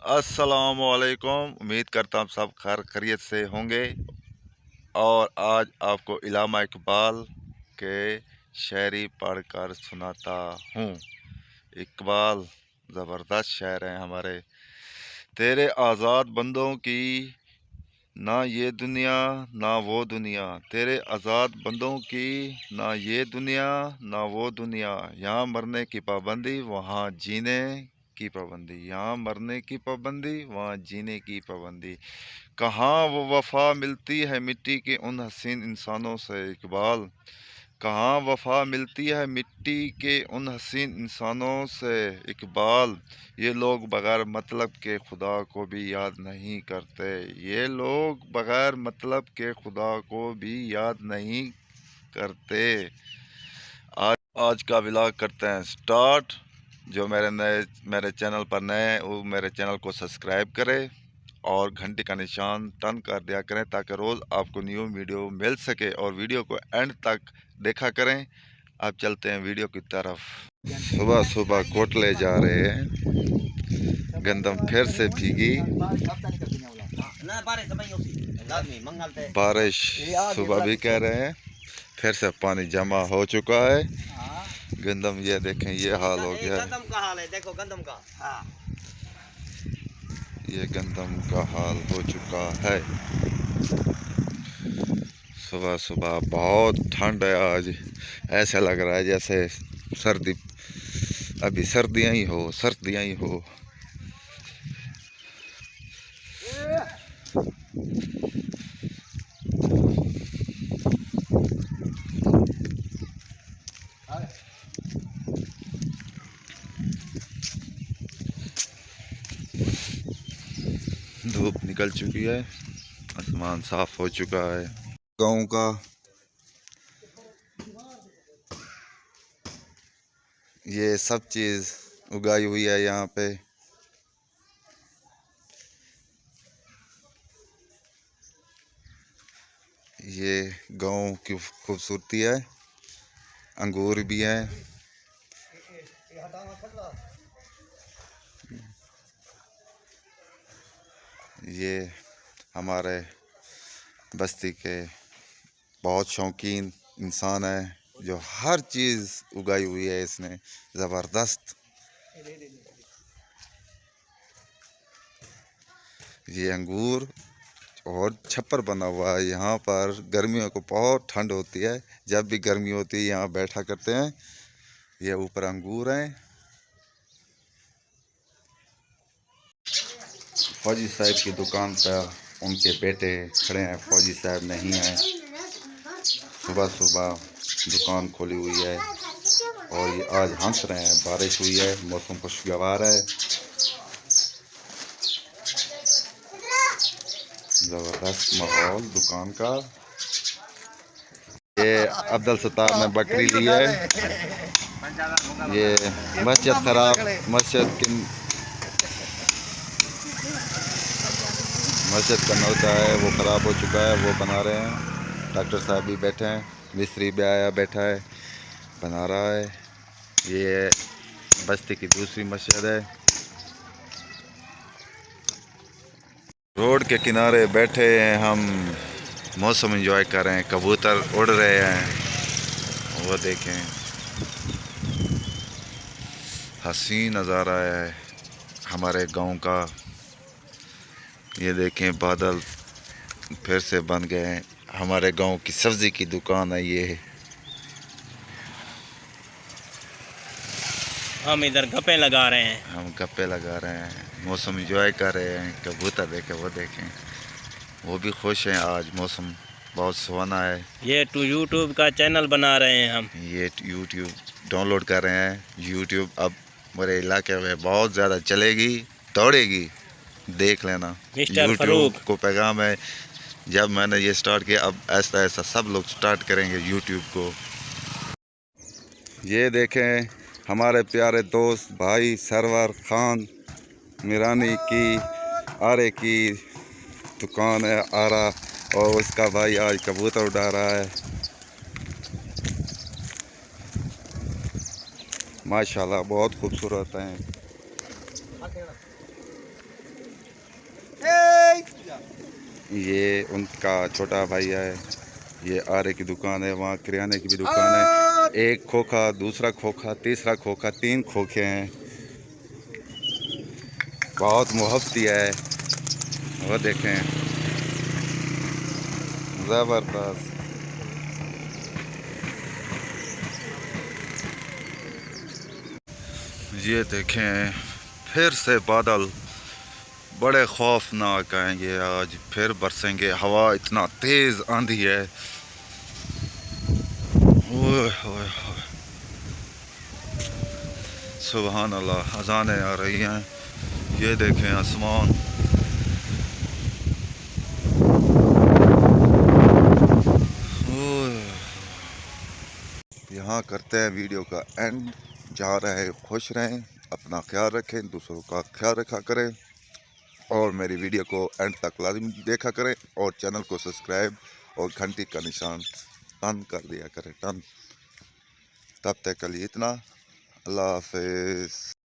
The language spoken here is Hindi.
अस्सलामुअलैकुम। उम्मीद करता हूँ सब खैर खैरियत से होंगे। और आज आपको इल्लामा इकबाल के शायरी पढ़कर सुनाता हूँ। इकबाल ज़बरदस्त शायर हैं हमारे। तेरे आज़ाद बंदों की ना ये दुनिया ना वो दुनिया, तेरे आज़ाद बंदों की ना ये दुनिया ना वो दुनिया। यहाँ मरने की पाबंदी वहाँ जीने की पाबंदी, यहाँ मरने की पाबंदी वहाँ जीने की पाबंदी। कहाँ वो वफा मिलती है मिट्टी के उन हसीन इंसानों से इकबाल, कहाँ वफा मिलती है मिट्टी के उन हसीन इंसानों से इकबाल। ये लोग बगैर मतलब के खुदा को भी याद नहीं करते, ये लोग बगैर मतलब के खुदा को भी याद नहीं करते। आज का व्लॉग करते हैं स्टार्ट। जो मेरे चैनल पर नए हैं वो मेरे चैनल को सब्सक्राइब करें और घंटी का निशान टर्न कर दिया करें ताकि रोज़ आपको न्यू वीडियो मिल सके, और वीडियो को एंड तक देखा करें। अब चलते हैं वीडियो की तरफ। सुबह सुबह कोटले जा रहे हैं, गंदम फिर से भीगी। बारिश सुबह भी कह रहे हैं, फिर से पानी जमा हो चुका है। गंदम ये देखें, ये हाल हो गया। गंदम का हाल है, देखो गंदम का। ये गंदम का हाल हो चुका है। सुबह सुबह बहुत ठंड है आज, ऐसा लग रहा है जैसे सर्दी, अभी सर्दियाँ ही हो, सर्दियाँ ही हो। धूप निकल चुकी है, आसमान साफ हो चुका है। गाँव का ये सब चीज़ उगाई हुई है यहाँ पे। ये गाँव की खूबसूरती है। अंगूर भी हैं। ये हमारे बस्ती के बहुत शौकीन इंसान है जो हर चीज़ उगाई हुई है इसने, ज़बरदस्त। ये अंगूर और छप्पर बना हुआ है यहाँ पर। गर्मियों को बहुत ठंड होती है, जब भी गर्मी होती है यहाँ बैठा करते हैं। ये ऊपर अंगूर हैं। फौजी साहब की दुकान पर उनके बेटे खड़े हैं, फौजी साहब नहीं हैं। सुबह सुबह दुकान खोली हुई है और ये आज हंस रहे हैं। बारिश हुई है, मौसम खुशगवार है, ज़बरदस्त माहौल दुकान का। ये अब्दुल सत्तार ने बकरी ली है। ये मस्जिद खराब, मस्जिद का नलका है वो ख़राब हो चुका है, वो बना रहे हैं। डॉक्टर साहब भी बैठे हैं, मिस्त्री भी आया बैठा है, बना रहा है। ये बस्ती की दूसरी मस्जिद है। रोड के किनारे बैठे हैं हम, मौसम एंजॉय कर रहे हैं। कबूतर उड़ रहे हैं, वो देखें, हसीन नज़ारा है हमारे गांव का। ये देखें बादल फिर से बन गए हैं। हमारे गांव की सब्ज़ी की दुकान है ये। हम इधर गप्पे लगा रहे हैं, हम गप्पे लगा रहे हैं, मौसम एंजॉय कर रहे हैं। कबूतर देखें, वो देखें, वो भी खुश हैं। आज मौसम बहुत सुहाना है। ये यूट्यूब का चैनल बना रहे हैं हम। ये यूट्यूब डाउनलोड कर रहे हैं। यूट्यूब अब मेरे इलाके में बहुत ज़्यादा चलेगी, दौड़ेगी, देख लेना। यूट्यूब को पैगाम है, जब मैंने ये स्टार्ट किया अब ऐसा ऐसा सब लोग स्टार्ट करेंगे यूट्यूब को। ये देखें हमारे प्यारे दोस्त भाई सरवर खान मीरानी की आरे की दुकान है आरा, और उसका भाई आज कबूतर उड़ा रहा है। माशाल्लाह बहुत खूबसूरत हैं। ये उनका छोटा भाई है। ये आरे की दुकान है, वहाँ किराने की भी दुकान है। एक खोखा, दूसरा खोखा, तीसरा खोखा, 3 खोखे हैं। बहुत मोहब्बती है। वो देखें, ज़बरदस्त। ये देखें, फिर से बादल बड़े खौफनाक हैं। ये आज फिर बरसेंगे। हवा इतना तेज़ आंधी है। ओए होए होए, सुभान अल्लाह, अज़ानें आ रही हैं। ये देखें आसमान। ओए, यहाँ करते हैं वीडियो का एंड। जा रहे हैं, खुश रहें, अपना ख्याल रखें, दूसरों का ख्याल रखा करें और मेरी वीडियो को एंड तक लाजिम देखा करें और चैनल को सब्सक्राइब और घंटी का निशान टन कर दिया करें, टन। तब तक के लिए इतना। अल्लाह हाफिज़।